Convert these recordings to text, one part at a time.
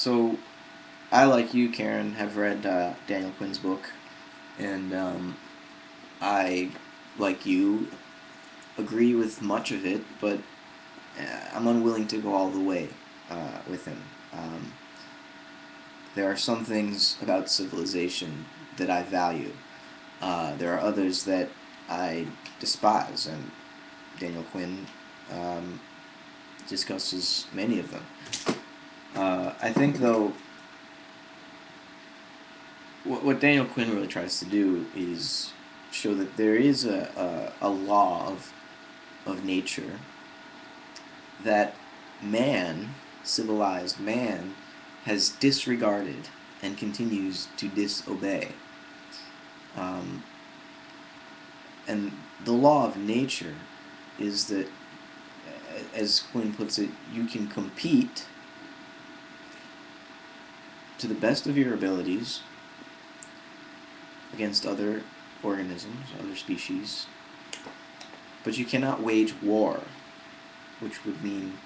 So, I, like you, Karen, have read Daniel Quinn's book, and I, like you, agree with much of it, but I'm unwilling to go all the way with him. Um, there are some things about civilization that I value. There are others that I despise, and Daniel Quinn um, discusses many of them. I think, though, what Daniel Quinn really tries to do is show that there is a law of nature that man, civilized man, has disregarded and continues to disobey. Um, and the law of nature is that, as Quinn puts it, you can compete to the best of your abilities against other organisms, other species, but you cannot wage war, which would mean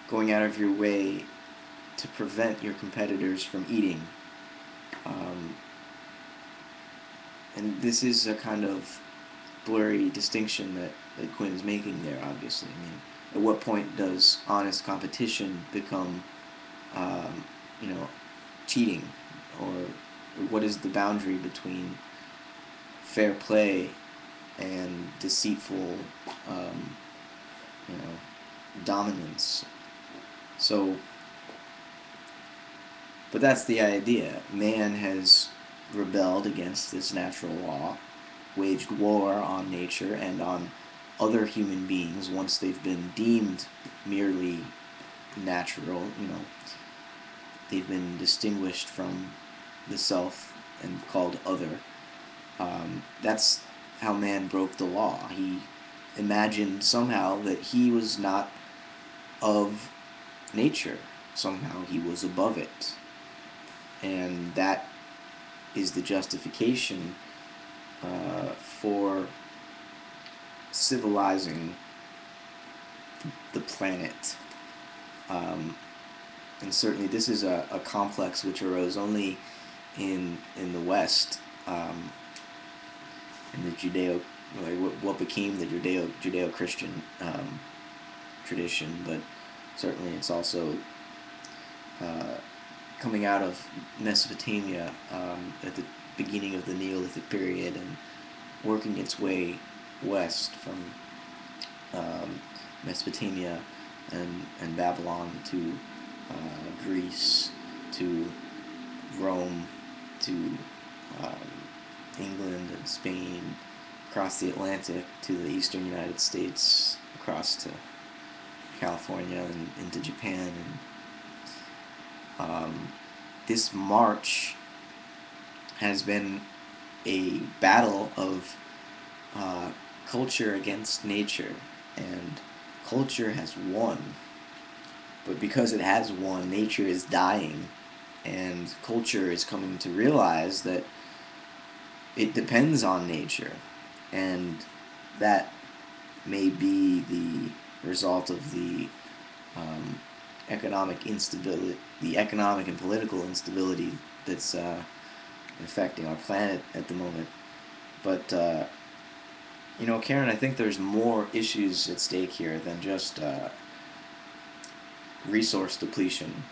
going out of your way to prevent your competitors from eating. Um, and this is a kind of blurry distinction that Quinn's making there, obviously. I mean, at what point does honest competition become, um, you know, cheating? Or what is the boundary between fair play and deceitful, um, you know, dominance? So, but that's the idea. Man has rebelled against this natural law, waged war on nature and on other human beings once they've been deemed merely natural, they've been distinguished from the self and called other. That's how man broke the law. He imagined somehow that he was not of nature. Somehow he was above it. And that is the justification for civilizing the planet. And certainly this is a complex which arose only in the West, in the what became the Judeo-Christian tradition, but certainly it's also coming out of Mesopotamia at the beginning of the Neolithic period and working its way west from Mesopotamia and Babylon to Greece to Rome to England and Spain, across the Atlantic to the eastern United States, across to California and into Japan. And this march has been a battle of culture against nature, and culture has won. But because it has won, nature is dying, and culture is coming to realize that it depends on nature, and that may be the result of the economic instability, the economic and political instability that's affecting our planet at the moment. But Karen, I think there's more issues at stake here than just resource depletion,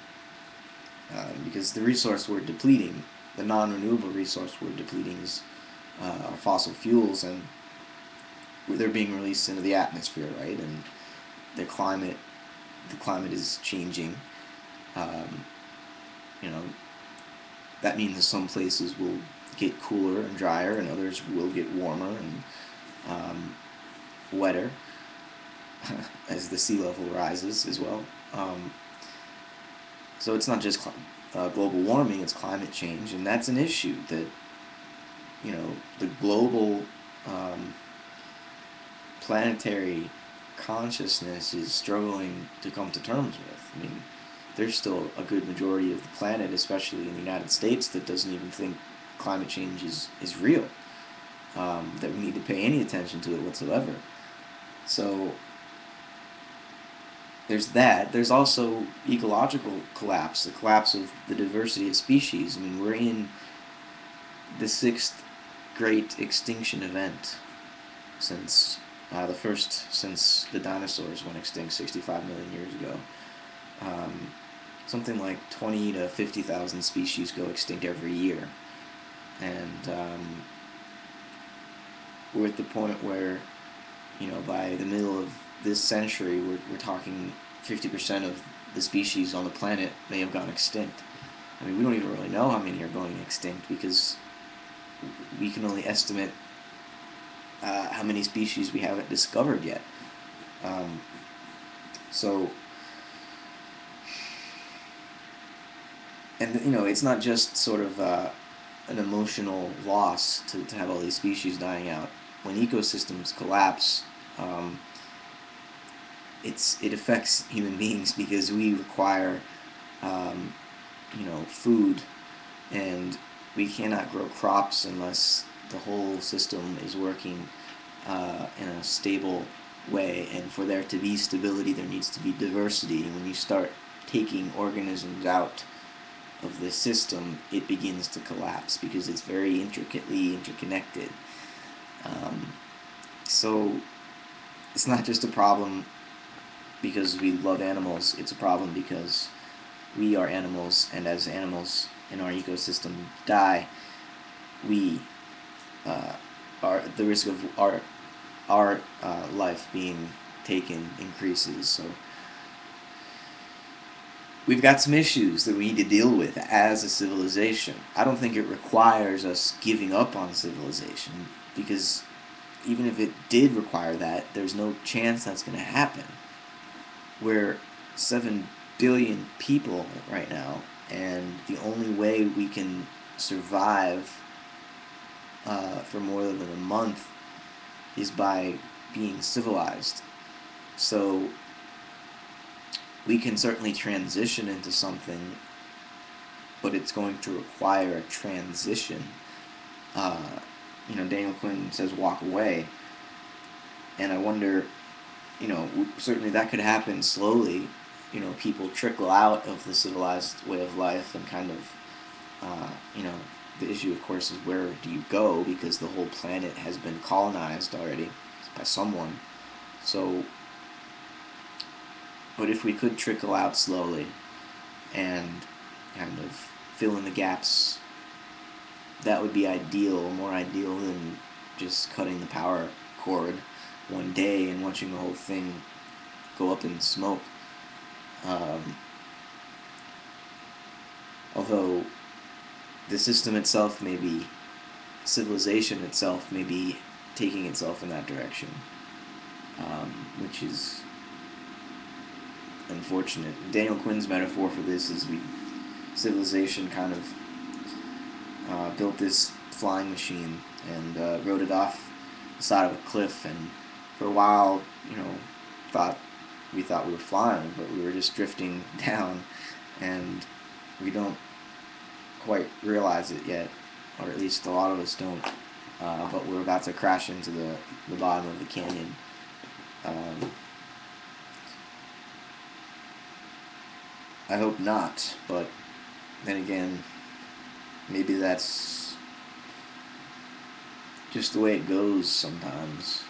because the resource we're depleting, the non-renewable resource we're depleting, is fossil fuels, and they're being released into the atmosphere, right? And the climate, is changing. Um, you know, that means that some places will get cooler and drier, and others will get warmer and wetter as the sea level rises as well. So it's not just global warming; it's climate change, and that's an issue that the global planetary consciousness is struggling to come to terms with. I mean, there's still a good majority of the planet, especially in the United States, that doesn't even think climate change is real, that we need to pay any attention to it whatsoever. So there's that. There's also ecological collapse, the collapse of the diversity of species. I mean, we're in the sixth great extinction event since the first since the dinosaurs went extinct 65 million years ago. Um, Something like 20 to 50,000 species go extinct every year, and we're at the point where, by the middle of this century, we're talking 50% of the species on the planet may have gone extinct. I mean, we don't even really know how many are going extinct because we can only estimate how many species we haven't discovered yet. Um, so, and it's not just sort of an emotional loss to have all these species dying out. When ecosystems collapse, um, it affects human beings because we require um, food, and we cannot grow crops unless the whole system is working in a stable way. And for there to be stability, there needs to be diversity. And when you start taking organisms out of the system, it begins to collapse because it's very intricately interconnected. Um, so it's not just a problem because we love animals, it's a problem because we are animals, and as animals in our ecosystem die, we are the risk of our life being taken increases. So we've got some issues that we need to deal with as a civilization. I don't think it requires us giving up on civilization, because even if it did require that, there's no chance that's going to happen. We're 7 billion people right now, and the only way we can survive for more than a month is by being civilized. So we can certainly transition into something, but it's going to require a transition. Daniel Quinn says walk away, and I wonder, certainly that could happen slowly. People trickle out of the civilized way of life and kind of, uh, you know, the issue, of course, is where do you go, because the whole planet has been colonized already by someone. So, but if we could trickle out slowly and kind of fill in the gaps, that would be ideal, more ideal than just cutting the power cord one day and watching the whole thing go up in smoke. Um, Although the system itself may be, civilization itself may be taking itself in that direction, which is unfortunate. Daniel Quinn's metaphor for this is civilization kind of built this flying machine and rode it off the side of a cliff, and for a while, thought we thought we were flying, but we were just drifting down, and we don't quite realize it yet, or at least a lot of us don't. But we're about to crash into the bottom of the canyon. Um, I hope not, but then again, maybe that's just the way it goes sometimes.